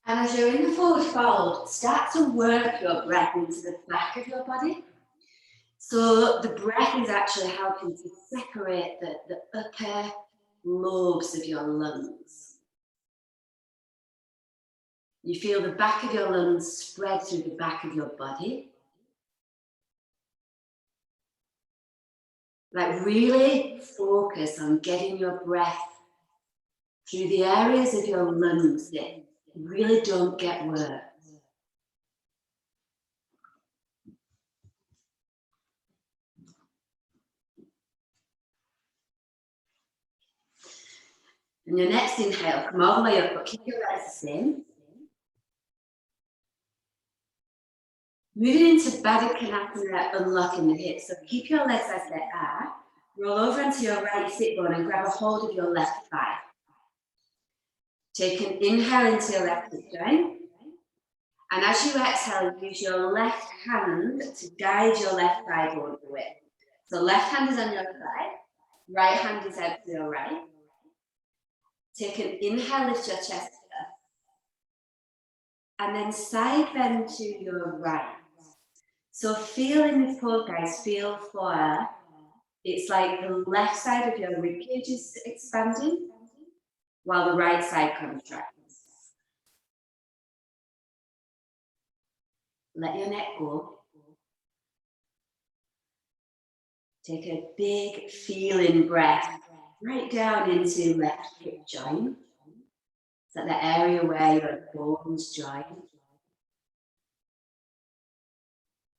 And as you're in the forward fold, start to work your breath into the back of your body. So the breath is actually helping to separate the upper lobes of your lungs. You feel the back of your lungs spread through the back of your body. Like really focus on getting your breath through the areas of your lungs that really don't get work. And your next inhale, come all the way up, but keep your legs the same. Moving into Baddha Konasana, unlocking the hips. So keep your legs as they are. Roll over onto your right sit bone and grab a hold of your left thigh. Take an inhale into your left hip joint. And as you exhale, use your left hand to guide your left thigh bone away. So left hand is on your thigh, right hand is out to your right. Take an inhale, lift your chest up. And then side bend to your right. So feel in this pose, guys, feel for, it's like the left side of your ribcage is expanding while the right side contracts. Let your neck go. Take a big feeling breath right down into left hip joint. It's like the area where your bones join.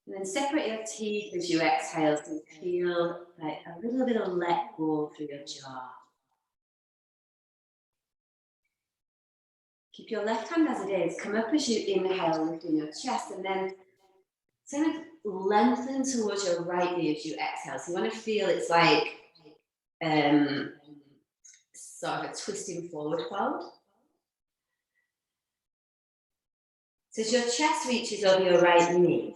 And then separate your teeth as you exhale so you feel like a little bit of let go through your jaw. Keep your left hand as it is. Come up as you inhale, lifting your chest, and then kind of lengthen towards your right knee as you exhale. So you want to feel it's like sort of a twisting forward fold. So as your chest reaches over your right knee,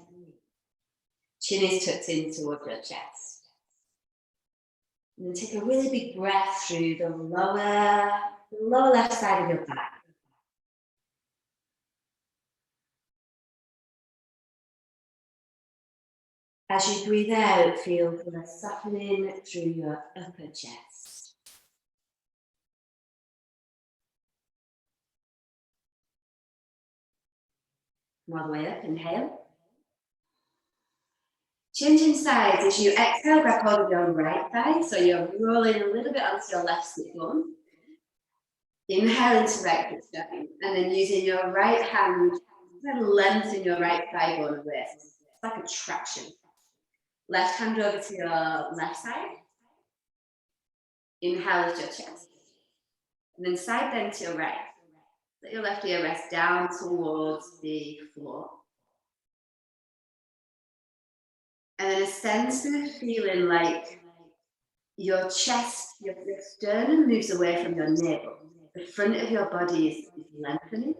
chin is tucked in towards your chest. And then take a really big breath through the lower left side of your back. As you breathe out, feel the softening through your upper chest. Come all the way up, inhale. Changing sides as you exhale, grab hold of your right thigh, so you're rolling a little bit onto your left sit bone. Inhale into right hip joint, and then using your right hand, kind of lengthen your right thigh bone away. It's like a traction. Left hand over to your left side. Inhale lift your chest. And then side bend to your right. Let your left ear rest down towards the floor. And then ascend through feeling like your chest, your sternum moves away from your navel. The front of your body is lengthening.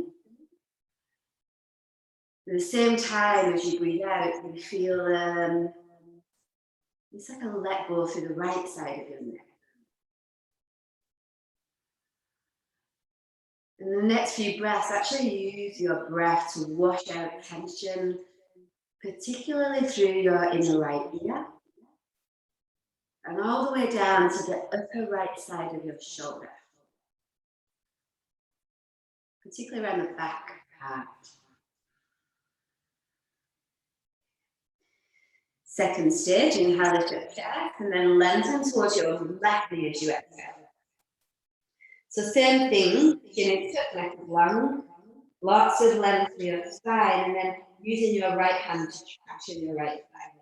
At the same time, as you breathe out, you feel it's like a let go through the right side of your neck. In the next few breaths, actually use your breath to wash out tension, particularly through your inner right ear, and all the way down to the upper right side of your shoulder, particularly around the back part. Second stage, inhale lift your chest, and then lengthen towards your left knee as you exhale. So same thing, beginning to neck is long, lots of length to your spine, and then using your right hand to traction your right thigh.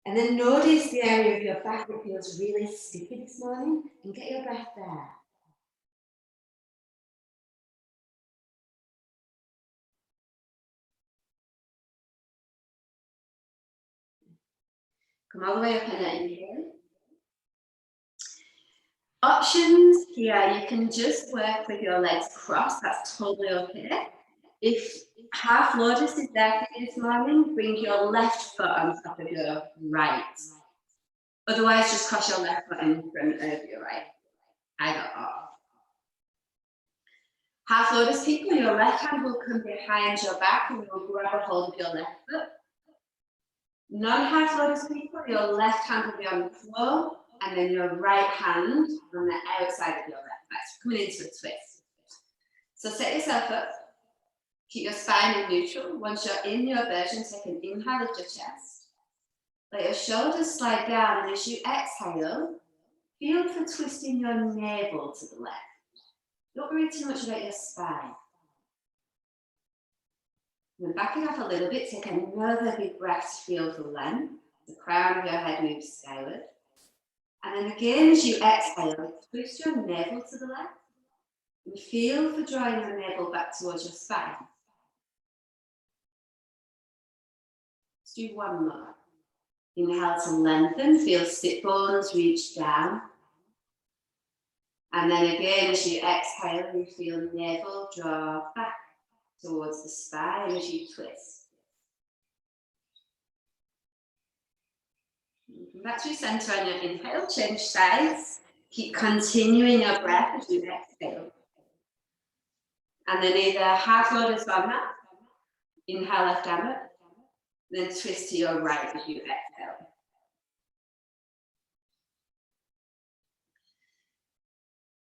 And then notice the area of your back that feels really sticky this morning, and get your breath there. Come all the way up and then inhale. Options here, you can just work with your legs crossed, that's totally okay. If half lotus is there for you this morning, bring your left foot on top of your right. Otherwise, just cross your left foot in front of your right. I got off. Half lotus people, your left hand will come behind your back and you'll grab a hold of your left foot. Non-half lotus people, your left hand will be on the floor and then your right hand on the outside of your left thigh. So coming into a twist. So set yourself up. Keep your spine in neutral. Once you're in your version, take an inhale, lift your chest. Let your shoulders slide down, and as you exhale, feel for twisting your navel to the left. Don't worry too much about your spine. And then back it up a little bit, take another big breath to feel the length. The crown of your head moves skyward. And then again, as you exhale, twist your navel to the left. And feel for drawing your navel back towards your spine. Let's do one more. Inhale to lengthen, feel sit bones reach down. And then again, as you exhale, you feel navel draw back towards the spine as you twist. Come back to your center on your inhale, change sides. Keep continuing your breath as you exhale. And then either half lotus bandha, inhale left arm up, then twist to your right as you exhale.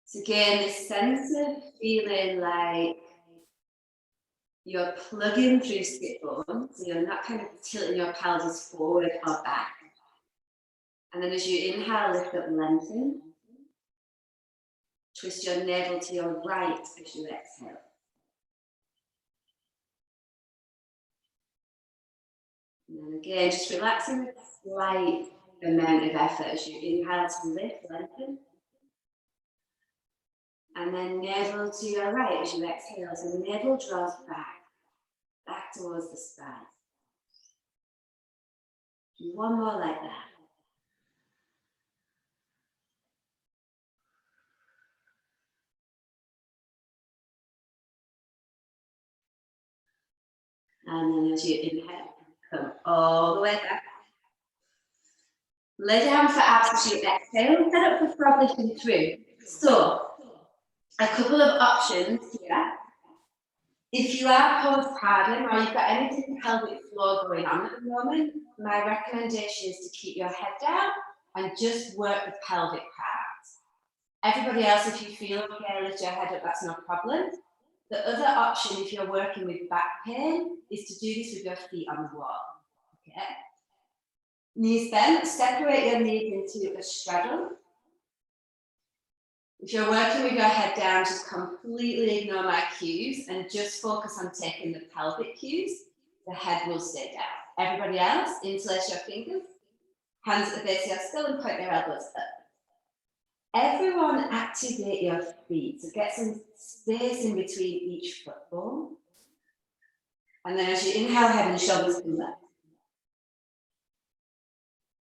So again, this sense of feeling like you're plugging through sit bones, so you're not kind of tilting your pelvis forward or back. And then as you inhale, lift up, lengthen. Twist your navel to your right as you exhale. And then again, just relaxing with a slight amount of effort as you inhale to lift, lengthen. And then navel to your right as you exhale. So the navel draws back towards the spine. One more like that. And then as you inhale, come all the way back. Lay down for abs as you exhale. Set up for frog lifting through. So, a couple of options here. If you are postpartum or you've got anything pelvic floor going on at the moment, my recommendation is to keep your head down and just work the pelvic part. Everybody else, if you feel okay, lift your head up, that's no problem. The other option, if you're working with back pain, is to do this with your feet on the wall. Okay? Knees bent, separate your knees into a straddle. If you're working with your head down, just completely ignore my cues and just focus on taking the pelvic cues. The head will stay down. Everybody else, interlace your fingers, hands at the base of your skull and point your elbows up. Everyone activate your feet, so get some space in between each foot bone. And then as you inhale, head and shoulders come back.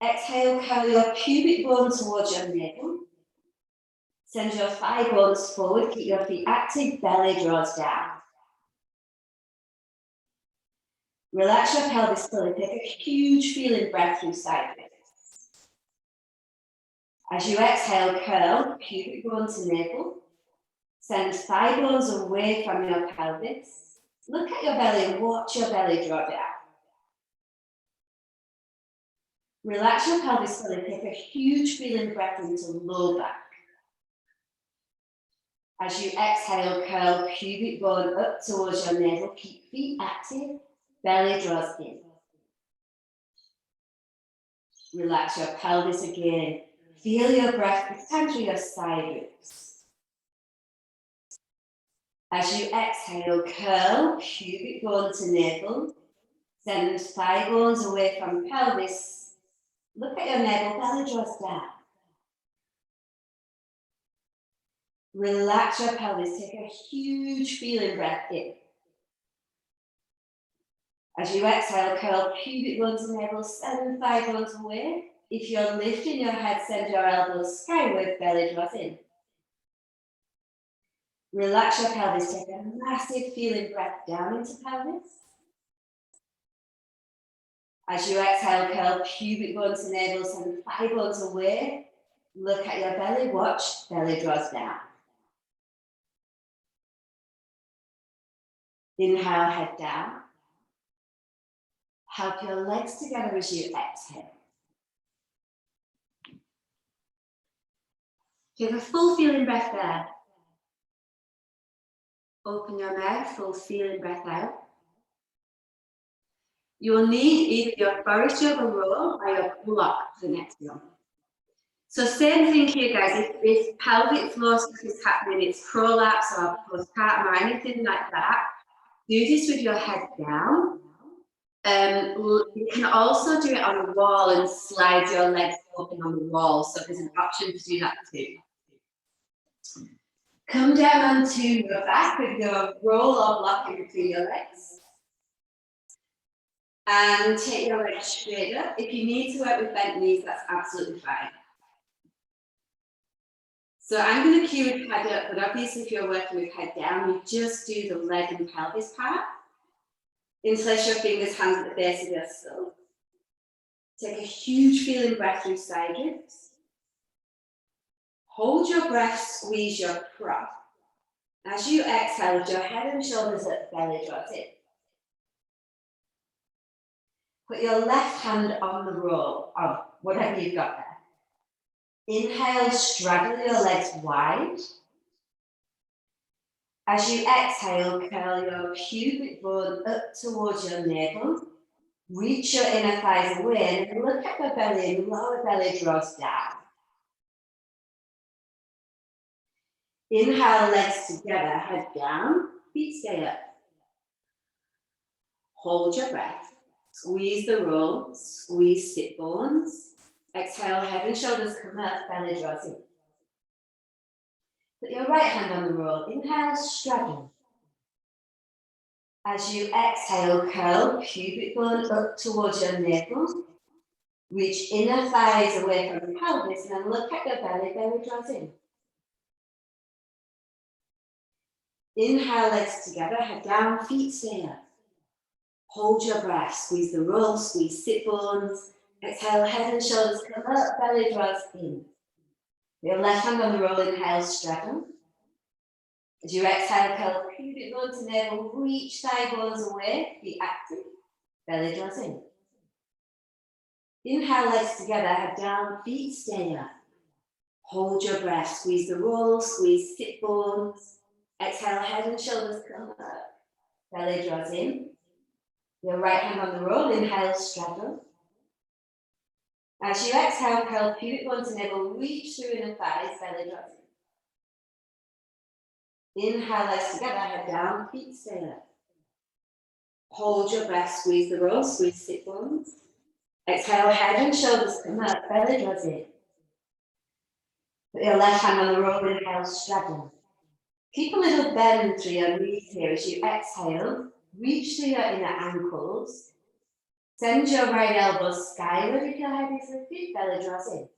Exhale, curl your pubic bone towards your navel. Send your thigh bones forward, keep your feet active, belly draws down. Relax your pelvis fully, take a huge feeling breath through sideways. As you exhale, curl, pubic bone to navel. Send thigh bones away from your pelvis. Look at your belly and watch your belly draw down. Relax your pelvis fully, take a huge feeling breath into low back. As you exhale, curl pubic bone up towards your navel, keep feet active, belly draws in. Relax your pelvis again. Feel your breath, this time through your side ribs. As you exhale, curl pubic bone to navel, send thigh bones away from pelvis. Look at your navel, belly draws down. Relax your pelvis, take a huge feeling breath in. As you exhale, curl pubic bone to navel, send thigh bones away. If you're lifting your head, send your elbows skyward, belly draws in. Relax your pelvis, take a massive feeling breath down into pelvis. As you exhale, curl pubic bone to navel, send thigh bones away. Look at your belly, watch, belly draws down. Inhale, head down. Help your legs together as you exhale. Give a full feeling breath there. Open your mouth, full feeling breath out. You will need either your Forrest Yoga roll or your block for the next one. So same thing here, guys. If pelvic floor stuff is happening, it's prolapse or postpartum or anything like that, do this with your head down. You can also do it on a wall and slide your legs open on the wall. So there's an option to do that too. Come down onto your back with your roll or block in between your legs. And take your legs straight up. If you need to work with bent knees, that's absolutely fine. So I'm going to cue with head up, but obviously if you're working with head down, you just do the leg and pelvis part. Interlace your fingers, hands at the base of your skull. Take a huge feeling breath through side ribs. Hold your breath, squeeze your prop. As you exhale, with your head and shoulders at belly draws in. Put your left hand on the roll of whatever you've got there. Inhale, straddle your legs wide. As you exhale, curl your pubic bone up towards your navel. Reach your inner thighs away and look at the belly and lower belly draws down. Inhale, legs together, head down, feet stay up. Hold your breath. Squeeze the roll, squeeze sit bones. Exhale, head and shoulders come up, belly draws in. Put your right hand on the roll. Inhale, straddle. As you exhale, curl pubic bone up towards your navel. Reach inner thighs away from the pelvis and then look at your belly, belly draws in. Inhale, legs together, head down, feet stay up. Hold your breath, squeeze the roll, squeeze sit bones. Exhale, head and shoulders come up, belly draws in. Your left hand on the roll, inhale, straddle. As you exhale, curl pubic bone to navel, reach thigh bones away, feet active, belly draws in. Inhale, legs together, head down, feet stay up. Hold your breath, squeeze the roll, squeeze sit bones. Exhale, head and shoulders come up, belly draws in. Your right hand on the roll, inhale, straddle. As you exhale, curl pubic bone to navel, reach through inner thighs, belly draws in. Inhale, legs together, head down, feet stay up. Hold your breath, squeeze the roll, squeeze sit bones. Exhale, head and shoulders come up, belly draws in. Put your left hand on the roll, inhale, straddle. Keep a little bend through your knees here as you exhale. Reach through your inner ankles. Send your right elbow skyward if your head is lifted, belly draws in.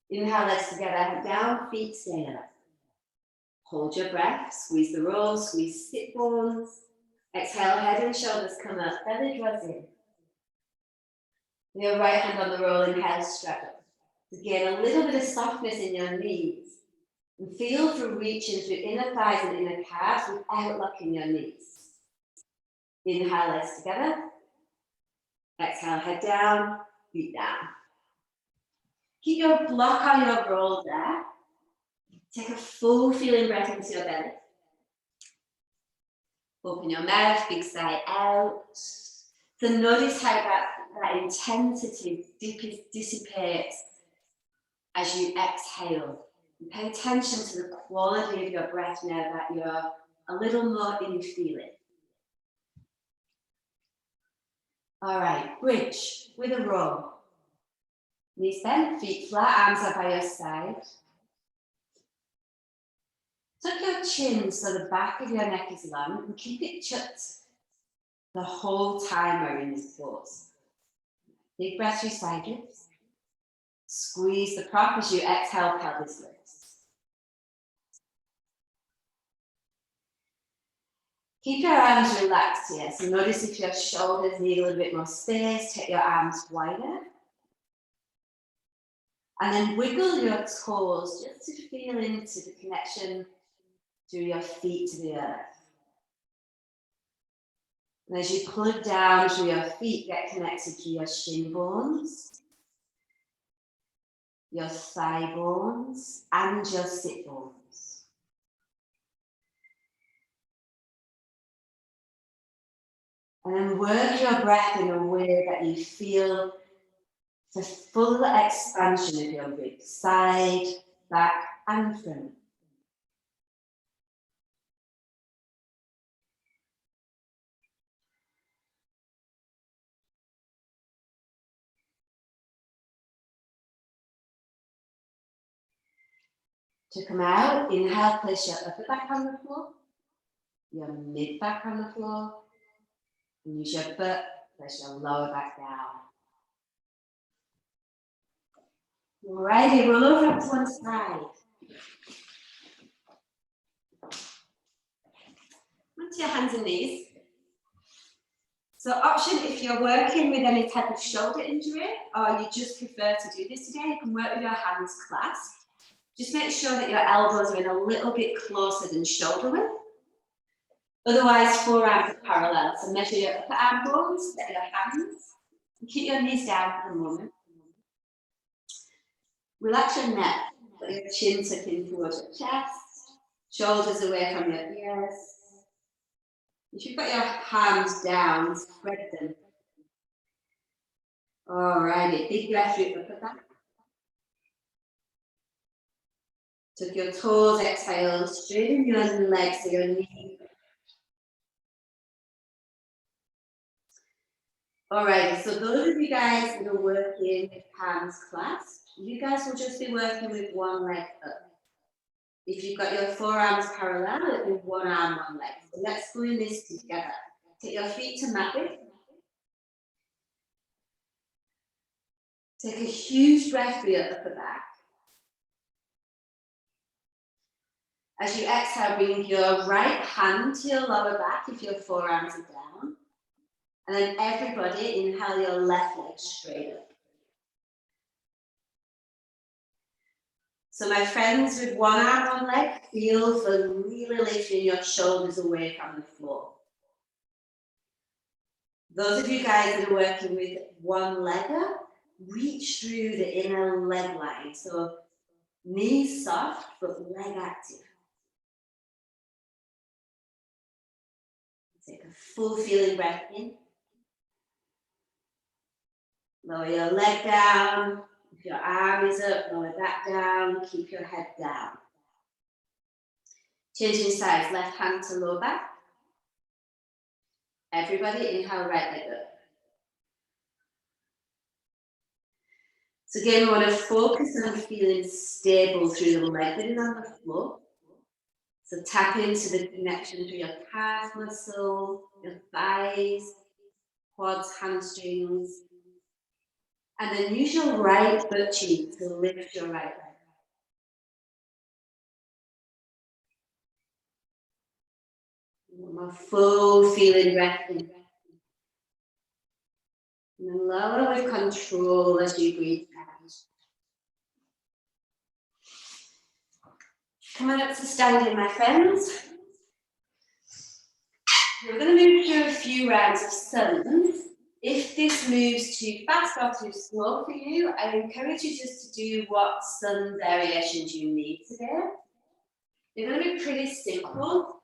Inhale, legs together, head down, feet stay up. Hold your breath, squeeze the roll, squeeze sit bones. Exhale, head and shoulders come up, belly draws in. Your right hand on the roll, inhale, straddle. To gain a little bit of softness in your knees. And feel through reaching through inner thighs and inner calves without locking your knees. Inhale, legs together. Exhale, head down, feet down. Keep your block on your roll there. Take a full feeling breath into your belly. Open your mouth, big sigh out. So notice how that intensity dissipates as you exhale. And pay attention to the quality of your breath now that you're a little more in feeling. All right, bridge with a roll. Knees bent, feet flat, arms are by your side. Tuck your chin so the back of your neck is long and keep it shut the whole time we're in this pose. Big breath through side ribs. Squeeze the prop as you exhale, pelvis lifts. Keep your arms relaxed here. So notice if your shoulders need a little bit more space, take your arms wider. And then wiggle your toes just to feel into the connection through your feet to the earth. And as you plug down through your feet, get connected to your shin bones, your thigh bones, and your sit bones. And then work your breath in a way that you feel the full expansion of your ribs, side, back, and front. To come out, inhale, place your upper back on the floor, your mid back on the floor, and use your butt, place your lower back down. Alrighty, roll over to one side. Onto your hands and knees. So option, if you're working with any type of shoulder injury, or you just prefer to do this today, you can work with your hands clasped. Just make sure that your elbows are in a little bit closer than shoulder width. Otherwise, forearms are parallel. So measure your upper arm bones, set your hands, and keep your knees down for a moment. Relax your neck, let your chin tuck in towards your chest, shoulders away from your ears. If you've got your palms down, spread them. Alrighty, big breath through your upper back. Tuck your toes, exhale, straighten your legs to your knees. Alright, so those of you guys that are working with palms clasped, you guys will just be working with one leg up. If you've got your forearms parallel, it'll be one arm, one leg. So let's go in this together. Take your feet to mat width. Take a huge breath through your upper back. As you exhale, bring your right hand to your lower back if your forearms are down. And then everybody inhale your left leg straight up. So my friends with one arm, one leg, feel for really lifting your shoulders away from the floor. Those of you guys that are working with one leg up, reach through the inner leg line. So knees soft, but leg active. Take a full feeling breath in. Lower your leg down. If your arm is up, lower that down. Keep your head down. Changing sides, left hand to lower back. Everybody inhale, right leg up. So again, we want to focus on feeling stable through the leg that is on the floor. So tap into the connection through your calf muscle, your thighs, quads, hamstrings. And then use your right butt cheek to lift your right leg. One full feeling breath in. And then lower with control as you breathe out. Come on up to standing, my friends. We're going to move through a few rounds of suns. If this moves too fast or too slow for you, I encourage you just to do what sun variations you need today. They're going to be pretty simple.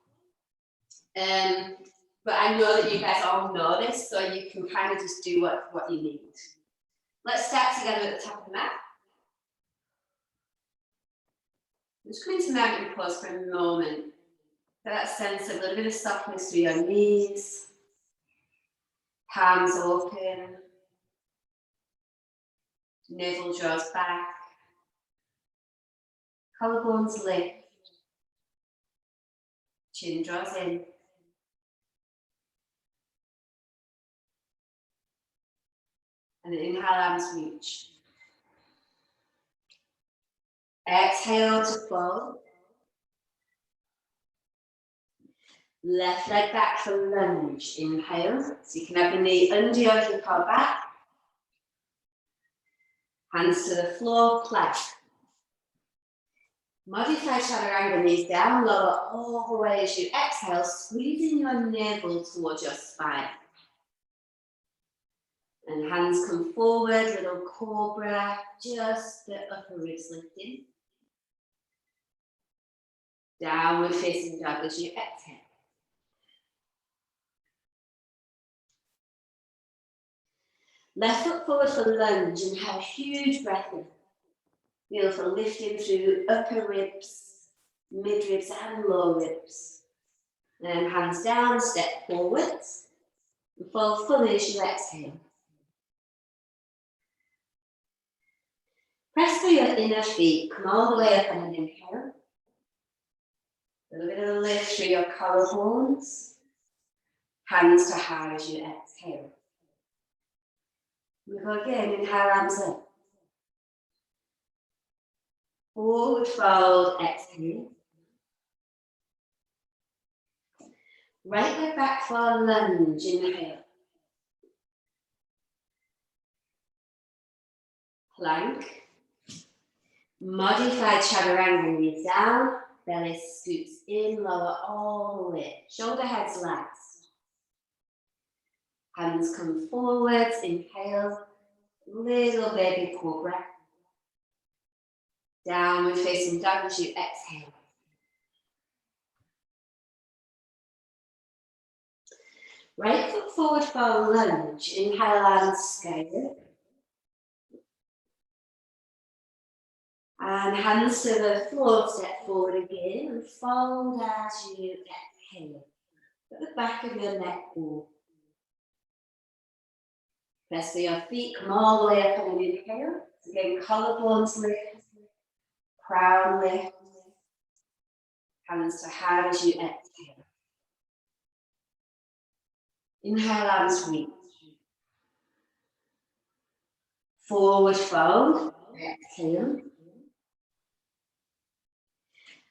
But I know that you guys all know this, so you can kind of just do what you need. Let's start together at the top of the mat. Just come into mountain pose for a moment. That sense of a little bit of softness through your knees, palms open, navel draws back, collarbones lift, chin draws in. And then inhale, arms reach. Exhale to fold. Left leg back for lunge. Inhale. So you can have the knee under your hip or back. Hands to the floor, plank. Modify chaturanga, knees down, lower all the way as you exhale, squeezing your navel towards your spine. And hands come forward, little cobra, just the upper ribs lifting. Downward facing dog as you exhale. Left foot forward for lunge and have a huge breath in. Feel for lifting through upper ribs, mid ribs and low ribs. Then hands down, step forwards. And fall fully as you exhale. Press through your inner feet, come all the way up on an inhale. A little bit of a lift through your collarbones. Hands to heart as you exhale. We go again, inhale, arms up. Forward fold, exhale. Right leg back for lunge, inhale. Plank. Modified chaturanga, knees down, belly scoots in, lower all the way. Shoulder heads last. Hands come forwards, inhale. Little baby cobra. Downward facing dog as you exhale. Right foot forward for lunge. Inhale and skyward. And hands to the floor, step forward again and fold as you exhale. At the back of your neck wall. Press through your feet, come all the way up on an inhale. Again, collarbones lift, crown lift. Hands to heart as you exhale. Inhale, arms reach. Forward fold, exhale.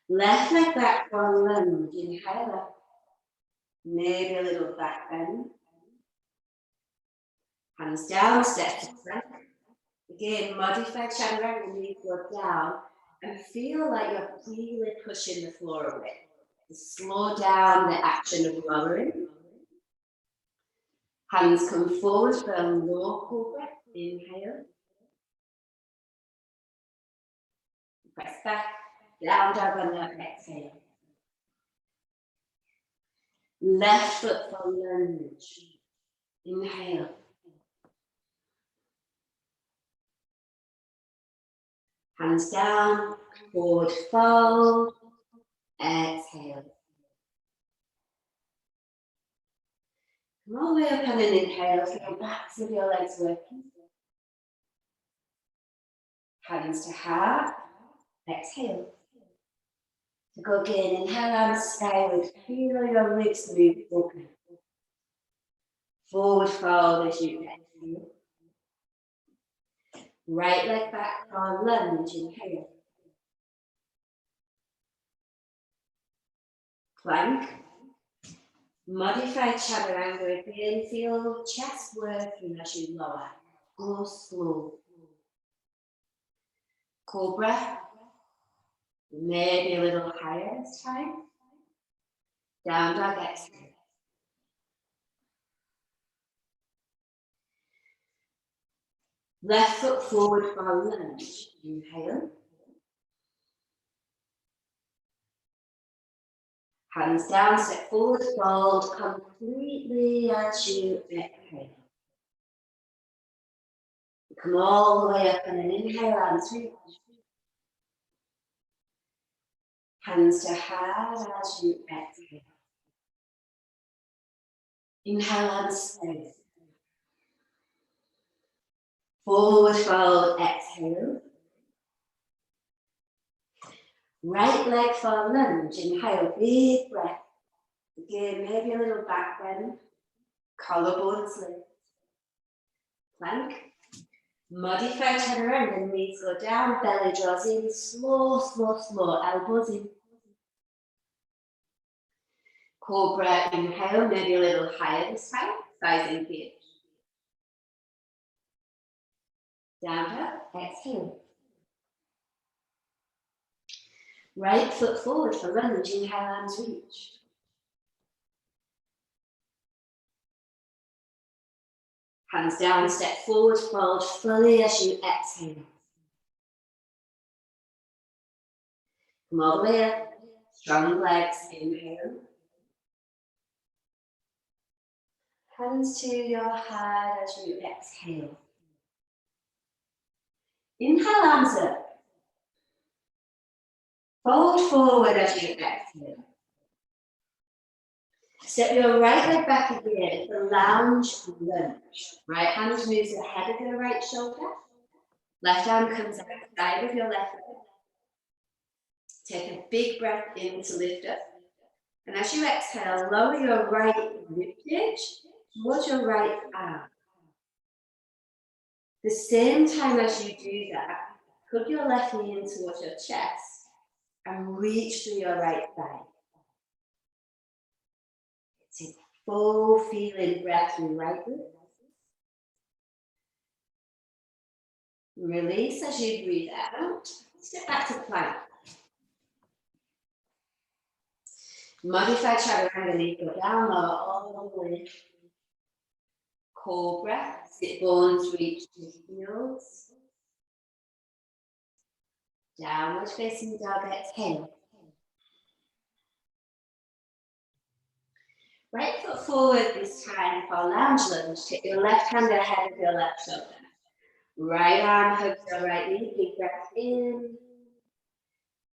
Left leg back for lunge, inhale up. Maybe a little back bend. Hands down, step to front. Again, modify chaturanga, knees go down and feel like you're really pushing the floor away. Slow down the action of lowering. Hands come forward for a low cobra. Inhale. Press back, down dog on that exhale. Left foot for lunge. Inhale. Hands down, forward fold, exhale. Come all the way up on an inhale, feel backs of your legs working. Hands to heart, exhale. To go again, inhale arms skyward, feel your ribs move open. Forward fold as you exhale. Right leg back for lunge, inhale. Plank. Modify chaturanga again, feel chest working as you lower. Go slow. Cobra. Maybe a little higher this time. Down dog, exhale. Left foot forward for lunge. Inhale. Hands down, step forward, fold completely as you exhale. Come all the way up on an inhale, arms reach. Hands to heart as you exhale. Inhale and stay. Forward fold, exhale. Right leg for lunge, inhale, big breath. Again, maybe a little back bend. Collarbones lift. Plank. Modify chaturanga, knees go down, belly draws in, slow, slow, slow, elbows in. Cobra, inhale, maybe a little higher this time, thighs engaged. Down dog, exhale. Right foot forward for lunge, inhale, arms reach. Hands down, step forward, fold fully as you exhale. Come all the way up, strong legs, inhale. Hands to your heart as you exhale. Inhale, arms up. Fold forward as you exhale. Step your right leg back again for lounge lunge. Right hand moves ahead of your right shoulder. Left arm comes out the side of your left leg. Take a big breath in to lift up. And as you exhale, lower your right ribcage towards your right arm. The same time as you do that, put your left knee in towards your chest and reach through your right thigh. Take full feeling breath through right rib. Release as you breathe out. Step back to plank. Modified chaturanga, knee go down, lower all the way. Cobra, sit bones reach to heels. Downward facing dog, exhale. Right foot forward this time for lounge lunge. Take your left hand ahead of your left shoulder. Right arm hugs your right knee, big breath in.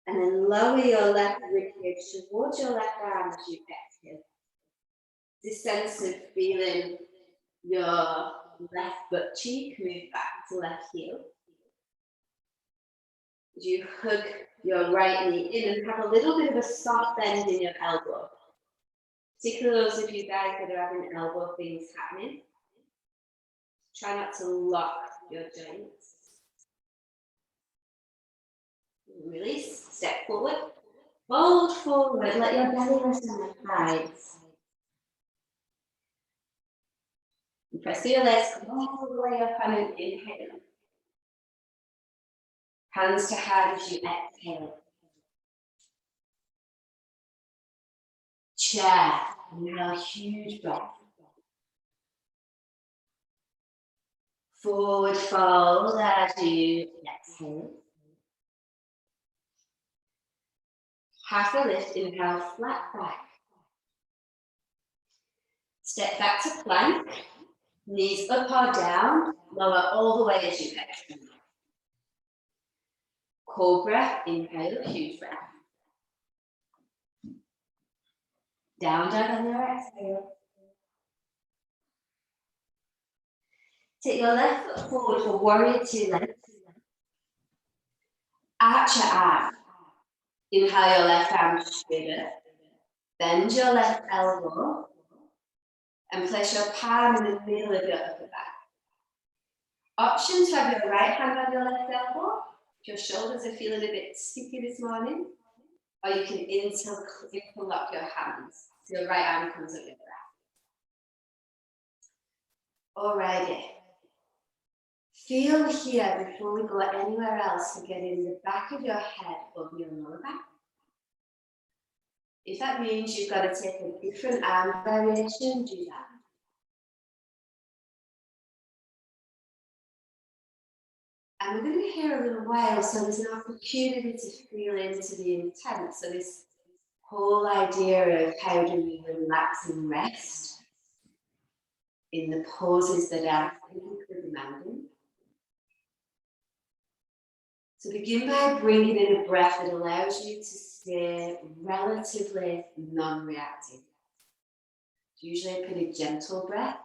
And then lower your left ribcage towards your left arm as you exhale. This sense of feeling your left butt cheek move back to left heel. As you hug your right knee in and have a little bit of a soft bend in your elbow. Particularly those of you guys that are having elbow things happening. Try not to lock your joints. Release, step forward. Fold forward, let your belly rest on your thighs. And press through your legs, come all the way up on an inhale. Hands to heart as you exhale. Chair, inhale, huge breath. Forward fold as you exhale. Half a lift, inhale, flat back. Step back to plank. Knees up or down, lower all the way as you exhale. Cobra, inhale, huge breath. Down dog on your exhale. Take your left foot forward for warrior two legs. Arch your arm. Inhale your left arm straighter. Bend your left elbow. And place your palm in the middle of your upper back. Option to have your right hand on your left elbow. If your shoulders are feeling a bit sticky this morning. Or you can interlock your hands. So your right arm comes up your back. Alrighty. Feel here before we go anywhere else to get in the back of your head over your lower back. If that means you've got to take a different arm variation, do that. And we're going to be here a little while, so there's an opportunity to feel into the intent. So this whole idea of how do we relax and rest in the poses that are physically demanding. So begin by bringing in a breath that allows you to stay relatively non-reactive. It's usually a pretty gentle breath.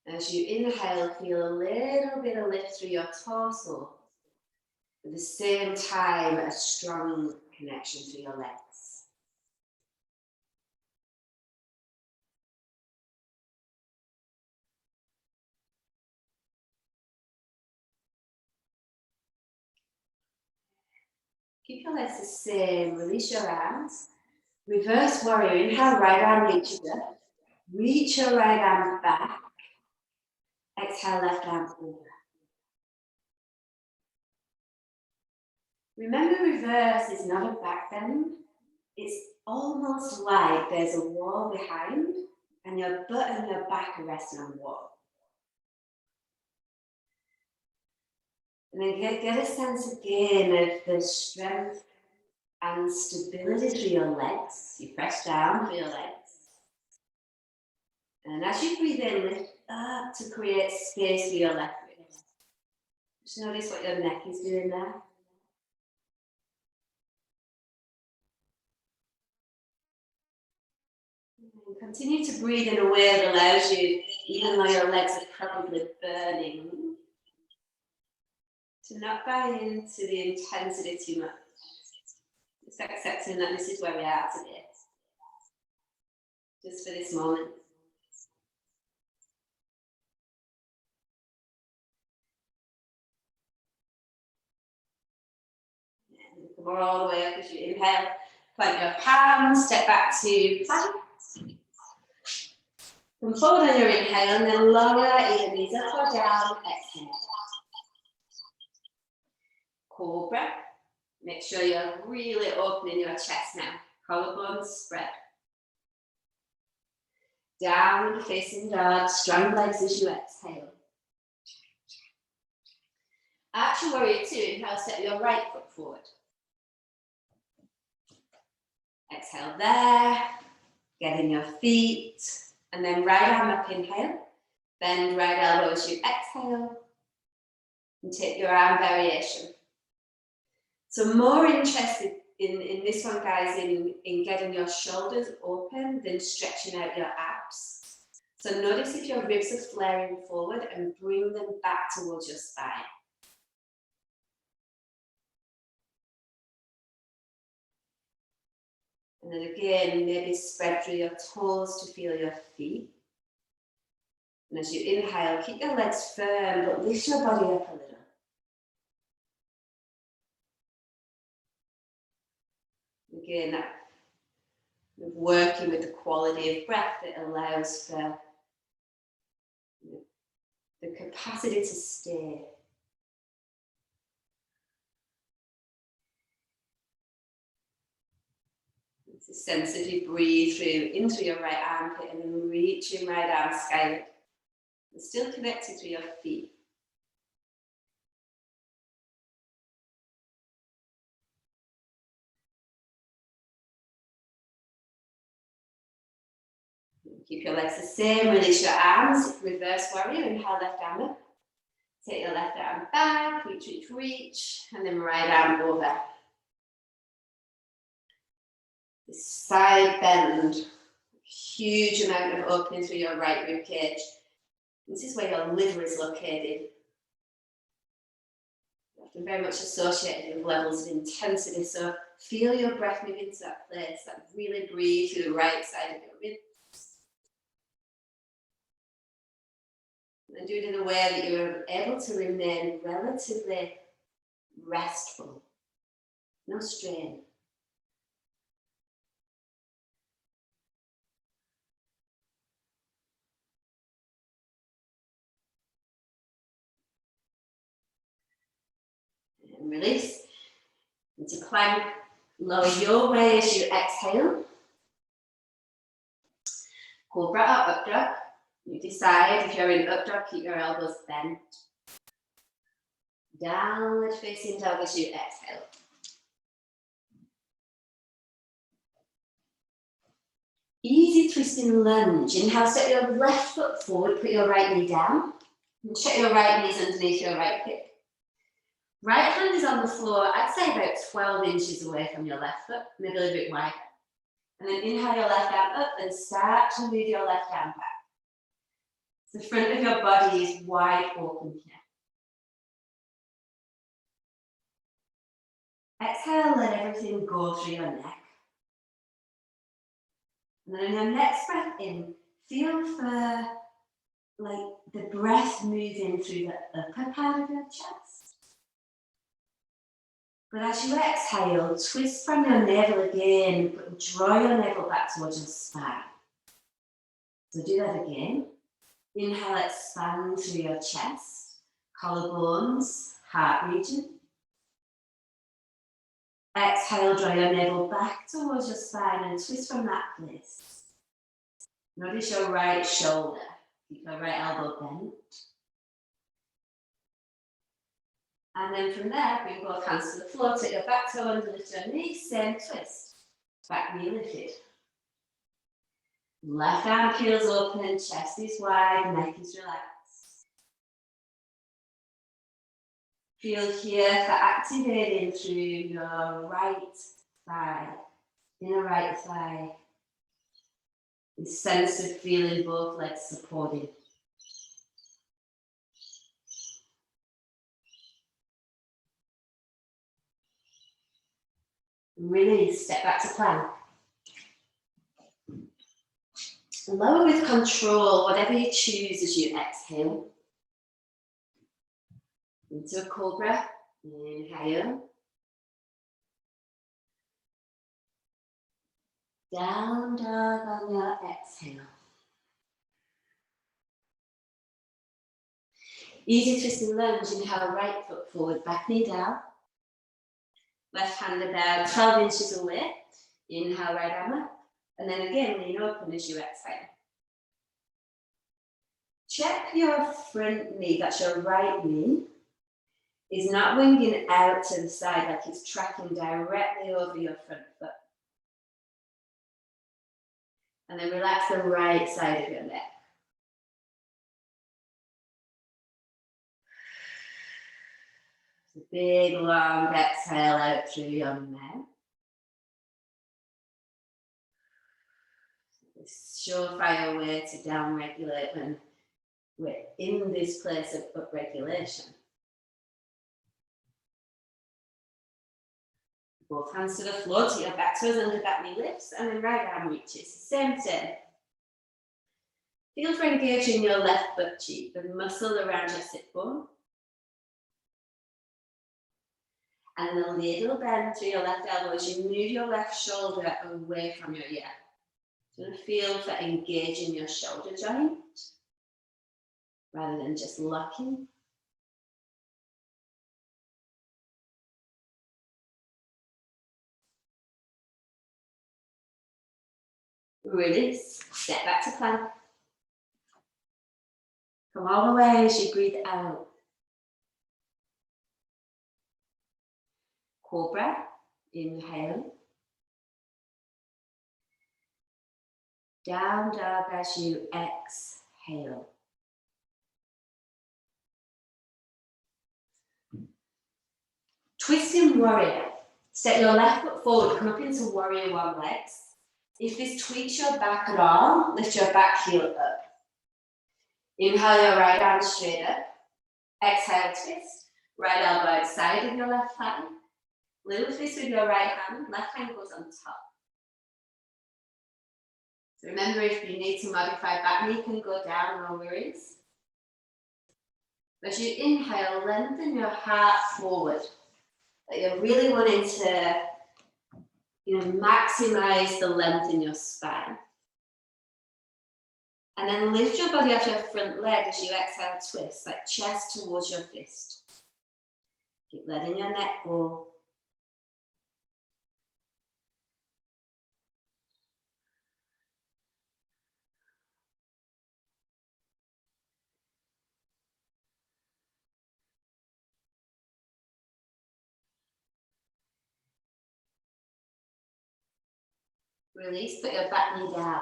As you inhale, feel a little bit of lift through your torso. At the same time, a strong connection to your legs. Keep your legs the same, release your arms. Reverse warrior, inhale, right arm reaches up. Reach your right arm back. Exhale, left arm over. Remember, reverse is not a back bend. It's almost like there's a wall behind and your butt and your back are resting on the wall. And then get a sense again of the strength and stability through your legs. You press down for your legs. And as you breathe in, lift up to create space for your left ribs. Just notice what your neck is doing there. And continue to breathe in a way that allows you, even though your legs are probably burning, to not buy into the intensity too much. Just accepting that this is where we are today. Just for this moment. Come all the way up as you inhale. Plant your palms, step back to plank. Come forward on your inhale and then lower either knees up or down, exhale. Cobra. Make sure you're really opening your chest now. Collarbones spread. Downward facing dog, strong legs as you exhale. Arch your warrior two, inhale, step your right foot forward. Exhale there, get in your feet, and then right arm up, inhale. Bend right elbow as you exhale, and take your arm variation. So more interested in this one, guys, in getting your shoulders open than stretching out your abs. So notice if your ribs are flaring forward and bring them back towards your spine. And then again, maybe spread through your toes to feel your feet. And as you inhale, keep your legs firm, but lift your body up a little. Again, that working with the quality of breath that allows for the capacity to stay. It's a sense as you breathe through into your right armpit and then reaching right arm skyward. And still connected to your feet. Keep your legs the same, release your arms, reverse warrior, inhale left arm up. Take your left arm back, reach, reach, reach, and then right arm over. This side bend, huge amount of opening through your right rib cage. This is where your liver is located. Often very much associated with levels of intensity, so feel your breath move into that place, that really breathe through the right side of your ribs. And do it in a way that you're able to remain relatively restful, no strain. And release into plank. Lower your way as you exhale. Cobra or up dog. You decide if you're in up dog, keep your elbows bent. Downward facing dog as you exhale. Easy twisting lunge. Inhale, step your left foot forward, put your right knee down. And check your right knees underneath your right hip. Right hand is on the floor, I'd say about 12 inches away from your left foot, maybe a little bit wider. And then inhale your left arm up and start to move your left arm back. The front of your body is wide open here. Exhale, let everything go through your neck. And then in your next breath in, feel for like the breath moving through the upper part of your chest. But as you exhale, twist from your navel again, but draw your navel back towards your spine. So do that again. Inhale, expand through your chest, collarbones, heart region. Exhale, draw your navel back towards your spine and twist from that place. Notice your right shoulder. Keep your right elbow bent. And then from there, bring both hands to the floor, take your back toe under, lift your knees, same twist. Back knee lifted. Left arm peels open, chest is wide, neck is relaxed. Feel here for activating through your right thigh, inner right thigh. This sense of feeling both legs supported. Release, step back to plank. Lower with control, whatever you choose as you exhale. Into a cobra, inhale. Down dog on your exhale. Easy twisting lunge, inhale, right foot forward, back knee down. Left hand down, 12 inches away. Inhale, right arm up. And then again, lean open as you exhale. Check your front knee, that's your right knee, is not winging out to the side like it's tracking directly over your front foot. And then relax the right side of your neck. Big, long exhale out through your mouth. Surefire way to down-regulate when we're in this place of up-regulation. Both hands to the floor, to your back toes under back knee lifts, and then right arm reaches. Same thing. Feel for engaging your left butt cheek, the muscle around your sit bone. And a little bend through your left elbow as you move your left shoulder away from your ear. So feel for engaging your shoulder joint rather than just locking. Release, step back to plank. Come all the way as you breathe out. Cobra, inhale. Down dog as you exhale. Twisting warrior. Step your left foot forward, come up into warrior one legs. If this tweaks your back at all, lift your back heel up. Inhale your right arm straight up. Exhale, twist. Right elbow outside of your left thigh. Little twist with your right hand. Left hand goes on top. So remember, if you need to modify back knee, can go down, no worries. As you inhale, lengthen your heart forward. That you're really wanting to maximize the length in your spine. And then lift your body off your front leg as you exhale, twist, like chest towards your fist. Keep letting your neck go. Release, put your back knee down.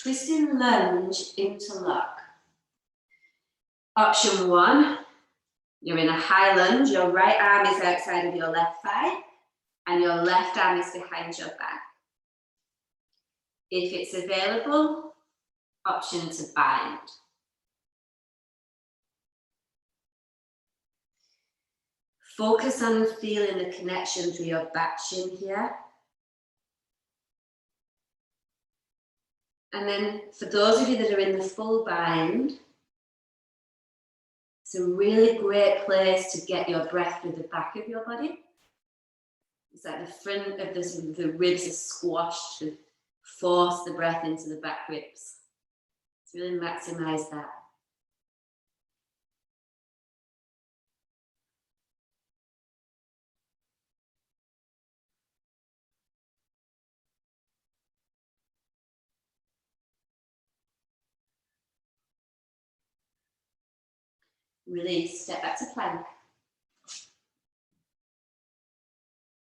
Twisting lunge into lock. Option one, you're in a high lunge, your right arm is outside of your left thigh, and your left arm is behind your back. If it's available, option to bind. Focus on feeling the connection through your back shin here. And then for those of you that are in the full bind, It's a really great place to get your breath through the back of your body. It's like the front of the ribs are squashed to force the breath into the back ribs. Let's really maximize that. Release, step back to plank.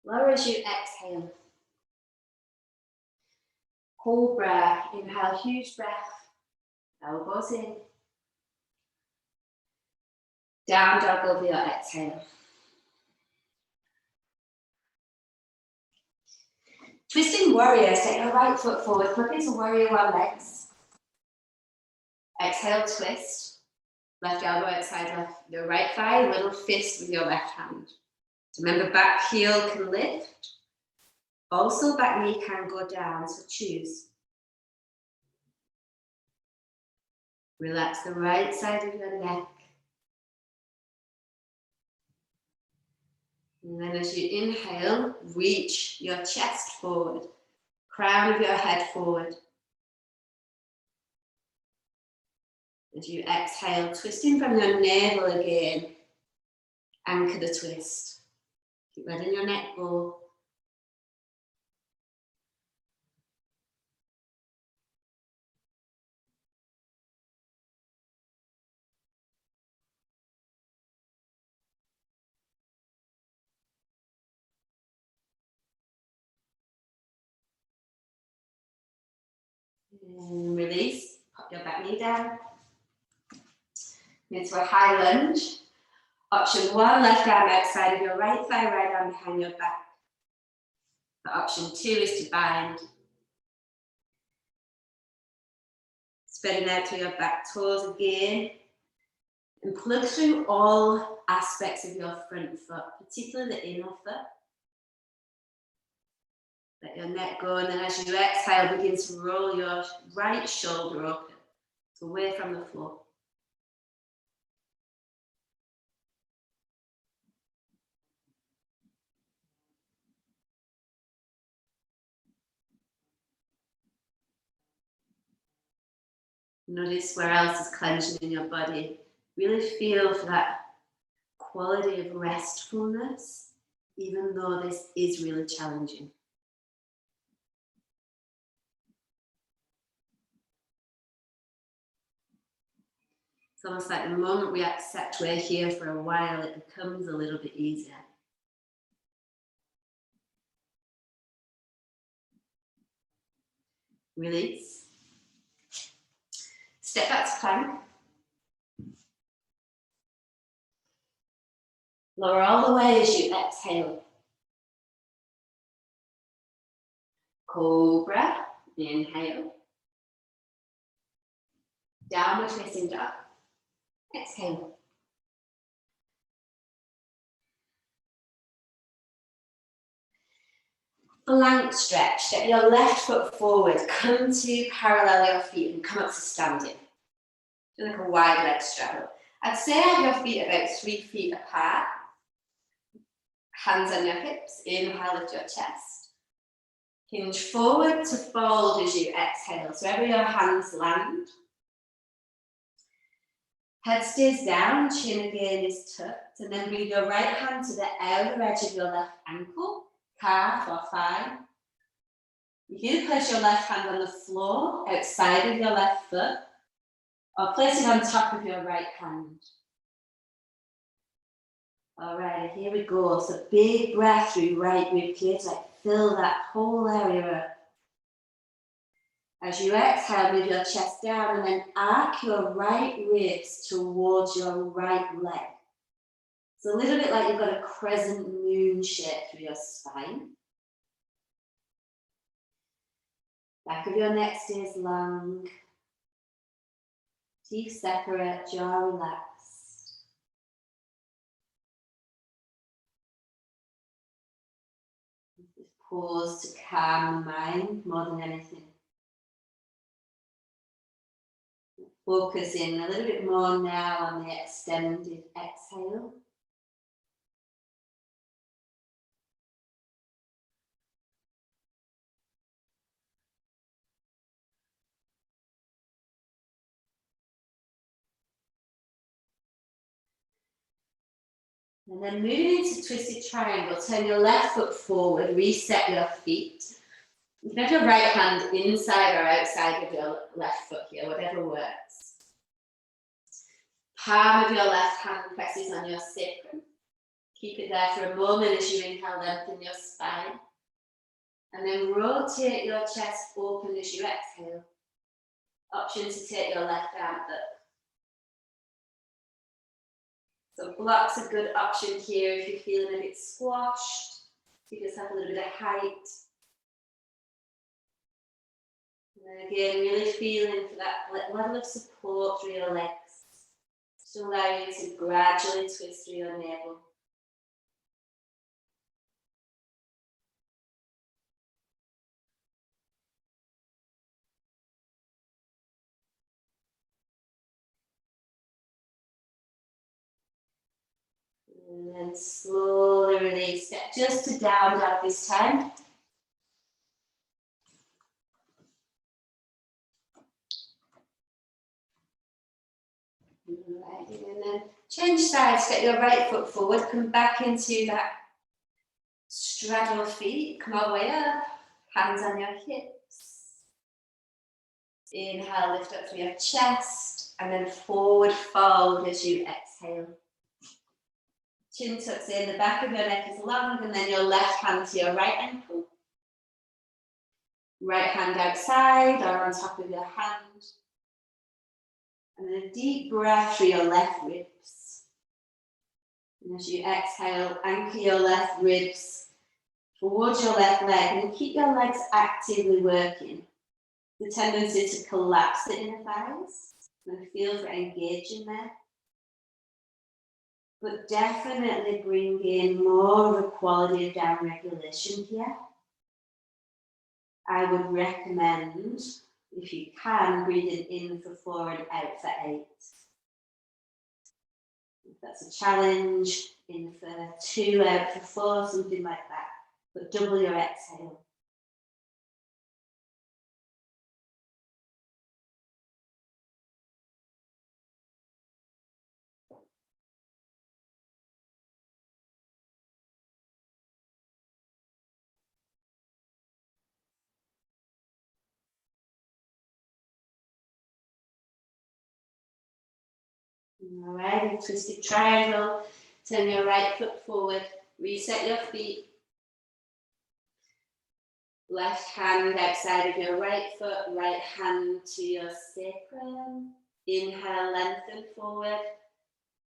Lower as you exhale. Cobra, inhale, huge breath. Elbows in. Down dog over your exhale. Twisting warrior, set your right foot forward, flip into warrior one legs. Exhale, twist. Left elbow outside left, your right thigh, little fist with your left hand. So remember, back heel can lift. Also, back knee can go down, so choose. Relax the right side of your neck. And then as you inhale, reach your chest forward, crown of your head forward. As you exhale, twisting from your navel again, anchor the twist. Keep letting your neck go. And release, pop your back knee down. Into a high lunge. Option one, left arm outside of your right thigh, right arm behind your back. But option two is to bind. Spreading out through your back toes again. And plug through all aspects of your front foot, particularly the inner foot. Let your neck go, and then as you exhale, begin to roll your right shoulder up, away from the floor. Notice where else is clenching in your body. Really feel for that quality of restfulness, even though this is really challenging. It's almost like the moment we accept we're here for a while, it becomes a little bit easier. Release. Step back to plank. Lower all the way as you exhale. Cobra, inhale. Downward facing dog. Exhale. Flank stretch. Step your left foot forward. Come to parallel your feet and come up to standing. Do like a wide leg straddle. I'd say have your feet about 3 feet apart. Hands on your hips. Inhale, lift your chest. Hinge forward to fold as you exhale. So wherever your hands land. Head stays down, chin again is tucked, and then bring your right hand to the outer edge of your left ankle, calf or thigh. You can place your left hand on the floor outside of your left foot, or place it on top of your right hand. All right, here we go. So big breath through right rib cage, like fill that whole area up. As you exhale, move your chest down and then arc your right ribs towards your right leg. It's a little bit like you've got a crescent moon shape through your spine. Back of your neck stays long. Teeth separate, jaw relaxed. Just pause to calm the mind more than anything. Focusing a little bit more now on the extended exhale. And then moving into twisted triangle, turn your left foot forward, reset your feet. You can have your right hand inside or outside of your left foot here, whatever works. Palm of your left hand presses on your sacrum. Keep it there for a moment as you inhale, lengthen your spine. And then rotate your chest open as you exhale. Option to take your left arm up. So block's a good option here if you're feeling a bit squashed. Give yourself a little bit of height. And then again, really feeling for that level of support through your legs. Just allow you to gradually twist through your navel. And then slowly release. Step just to down dog this time. Right, and then change sides. Get your right foot forward. Come back into that straddle feet. Come all the way up. Hands on your hips. Inhale, lift up through your chest. And then forward fold as you exhale. Chin tucks in, the back of your neck is long, and then your left hand to your right ankle. Right hand outside or on top of your hand. And then a deep breath through your left ribs. And as you exhale, anchor your left ribs towards your left leg and keep your legs actively working. The tendency to collapse the inner thighs and feel for engaging there. But definitely bring in more of a quality of down regulation here. I would recommend, if you can, breathing in for 4 and out for 8. If that's a challenge, in for 2, out for 4, something like that. But double your exhale. Alright, twisted triangle. Turn your right foot forward. Reset your feet. Left hand outside of your right foot. Right hand to your sacrum. Inhale, lengthen forward.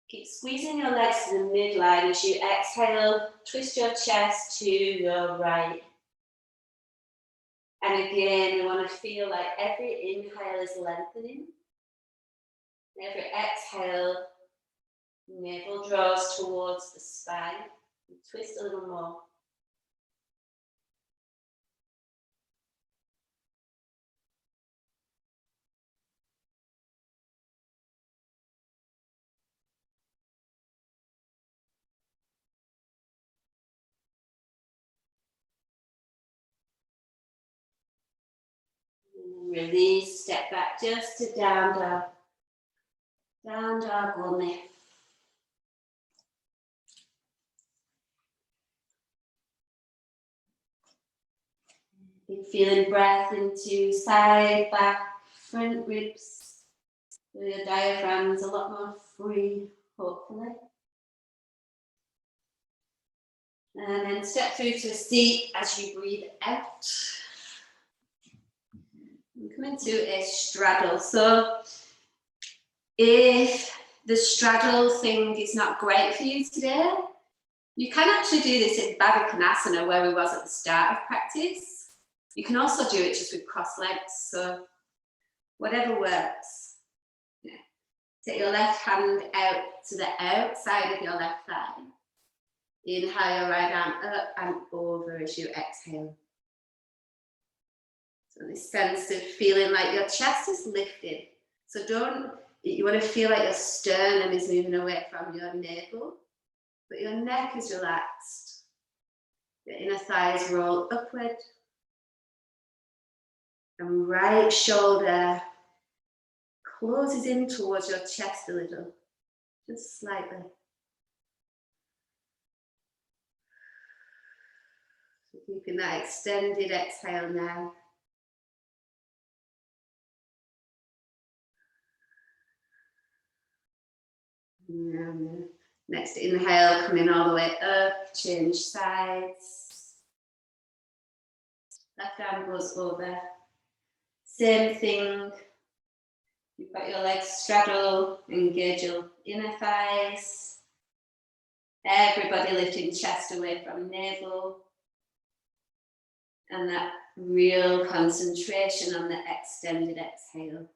Keep squeezing your legs to the midline as you exhale. Twist your chest to your right. And again, you want to feel like every inhale is lengthening. Every exhale, navel draws towards the spine. Twist a little more. Release, step back just to down dog. Down dog only. Keep feeling breath into side, back, front ribs. So your diaphragm's a lot more free, hopefully. And then step through to a seat as you breathe out. And come into a straddle. So if the straddle thing is not great for you today, you can actually do this in Baddha Konasana where we was at the start of practice. You can also do it just with crossed legs, so whatever works. Yeah. Take your left hand out to the outside of your left thigh. Inhale your right arm up and over as you exhale. So this sense of feeling like your chest is lifted. So you want to feel like your sternum is moving away from your navel, but your neck is relaxed. Your inner thighs roll upward. And right shoulder closes in towards your chest a little, just slightly. So keeping that extended exhale now. And next inhale, coming all the way up, change sides. Left arm goes over. Same thing. You've got your legs straddle, engage your inner thighs. Everybody lifting chest away from navel. And that real concentration on the extended exhale.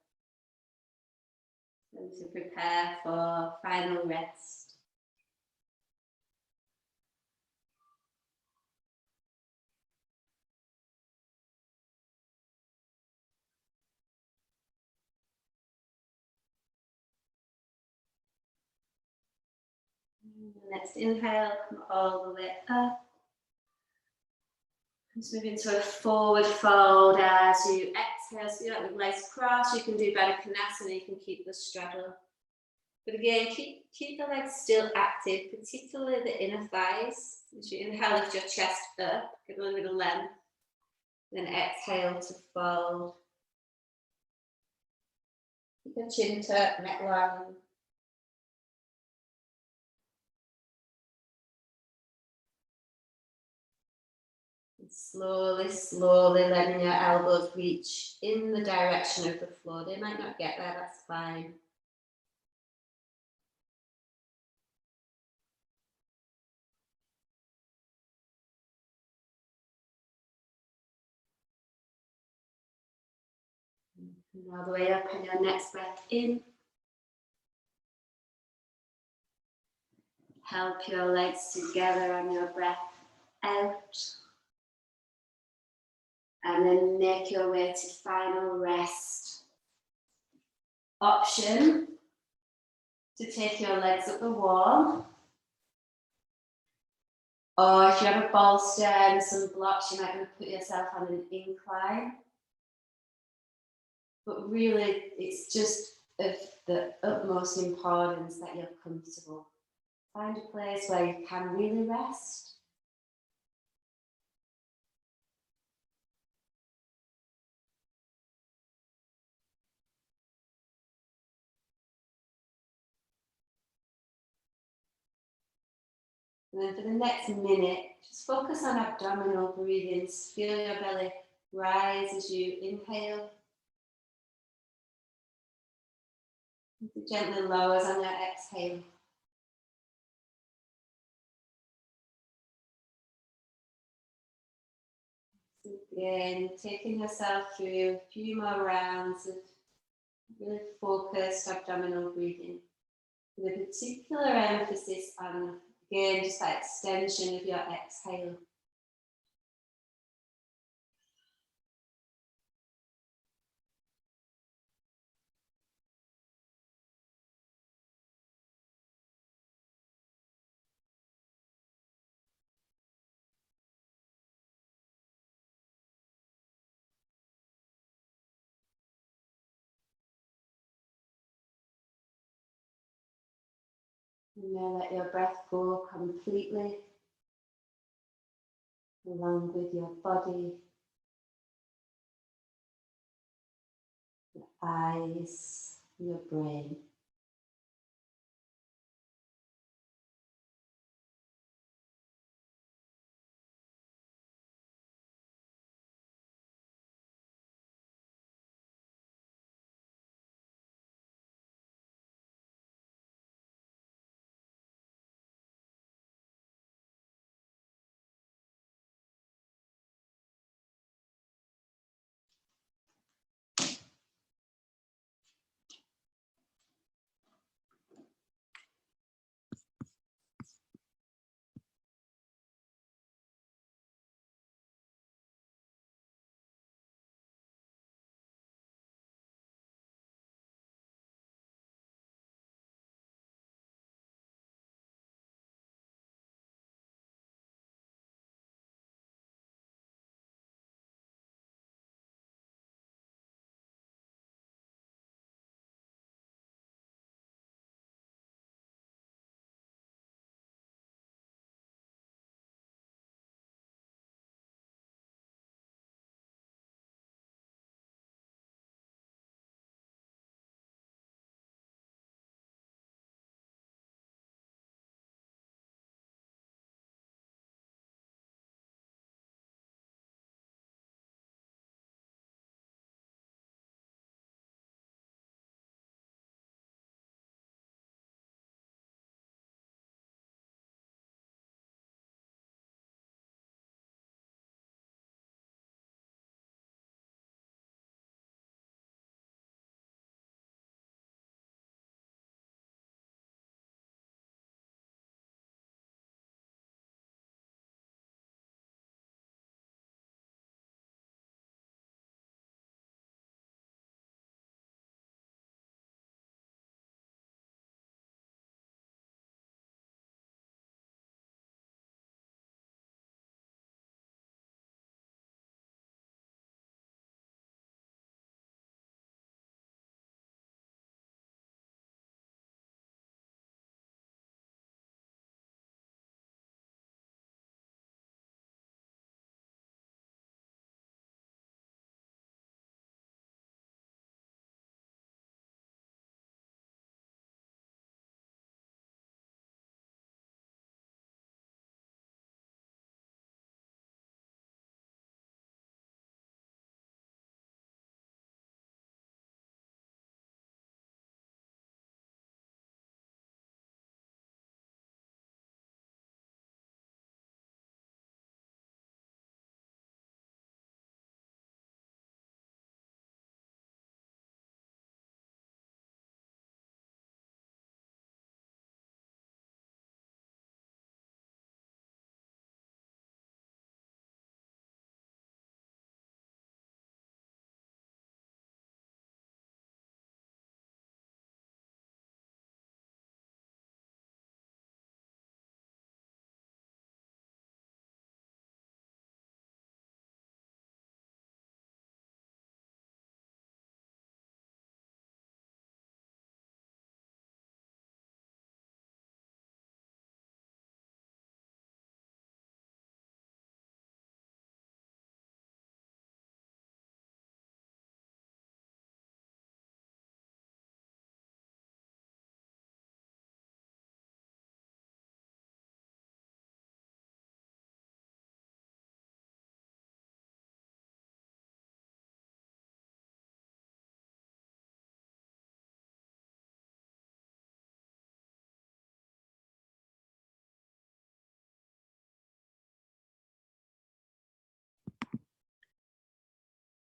And to prepare for final rest. Next inhale, come all the way up. Just moving to a forward fold as you exhale, so you're with legs crossed. You can do Baddha Konasana, you can keep the straddle. But again, keep the legs still active, particularly the inner thighs. As you inhale, lift your chest up, get a little bit of length. Then exhale to fold. Keep your chin tucked, neck long. Slowly, slowly letting your elbows reach in the direction of the floor. They might not get there, that's fine. And all the way up, and your next breath in. Help your legs together on your breath out. And then make your way to final rest. Option to take your legs up the wall. Or if you have a bolster and some blocks, you might want to put yourself on an incline. But really, it's just of the utmost importance that you're comfortable. Find a place where you can really rest. And then for the next minute, just focus on abdominal breathing. Feel your belly rise as you inhale. It gently lowers on your exhale. Again, taking yourself through a few more rounds of really focused abdominal breathing, with a particular emphasis on, again, just that extension of your exhale. And now let your breath go completely, along with your body, your eyes, your brain.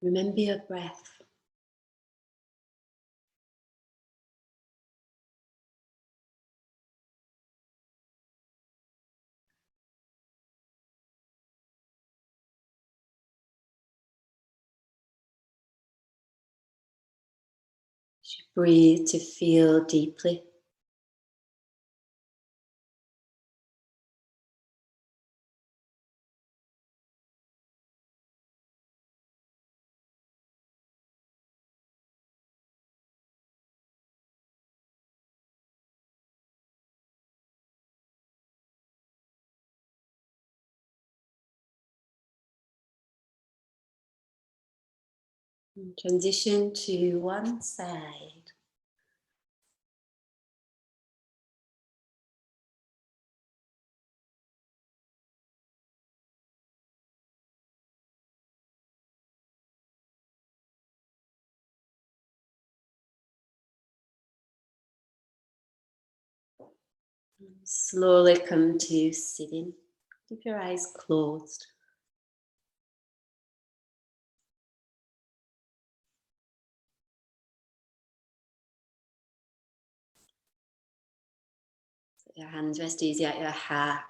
Remember your breath. As you breathe, to feel deeply. And transition to one side. Slowly come to sitting. Keep your eyes closed. Let your hands rest easy at your heart.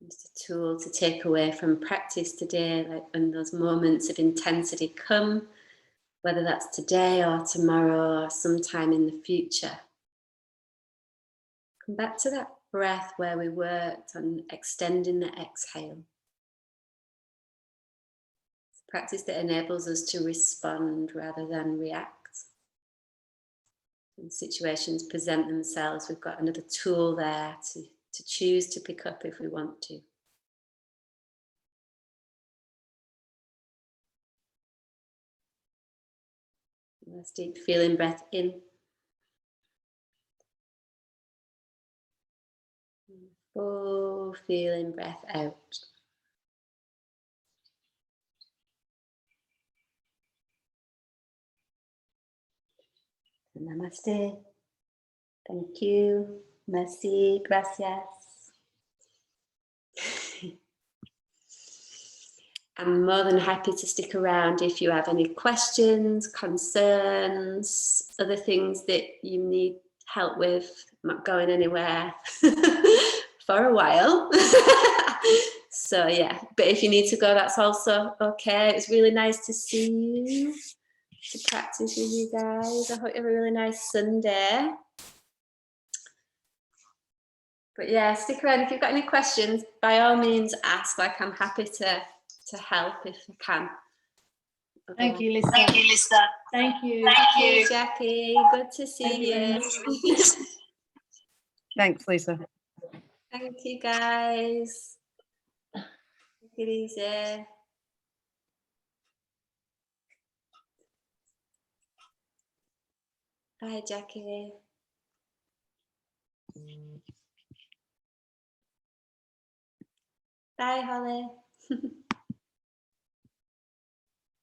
It's a tool to take away from practice today, like when those moments of intensity come, whether that's today or tomorrow or sometime in the future. Come back to that breath where we worked on extending the exhale. It's a practice that enables us to respond rather than react. When situations present themselves, we've got another tool there to choose to pick up if we want to. Let's deep feeling breath in. Full feeling breath out. Namaste. Thank you. Merci. Gracias. I'm more than happy to stick around if you have any questions, concerns, other things that you need help with. I'm not going anywhere for a while. So yeah, but if you need to go, that's also okay. It was really nice to see you, to practice with you guys. I hope you have a really nice Sunday. But yeah, stick around. If you've got any questions, by all means ask. Like, I'm happy to help if I can. Thank you, Lisa. Thank you, Lisa. Thank you. Thank you. Jackie. Good to see you. Thanks, Lisa. Thank you, guys. Take it easy. Bye, Jackie. Bye, Holly.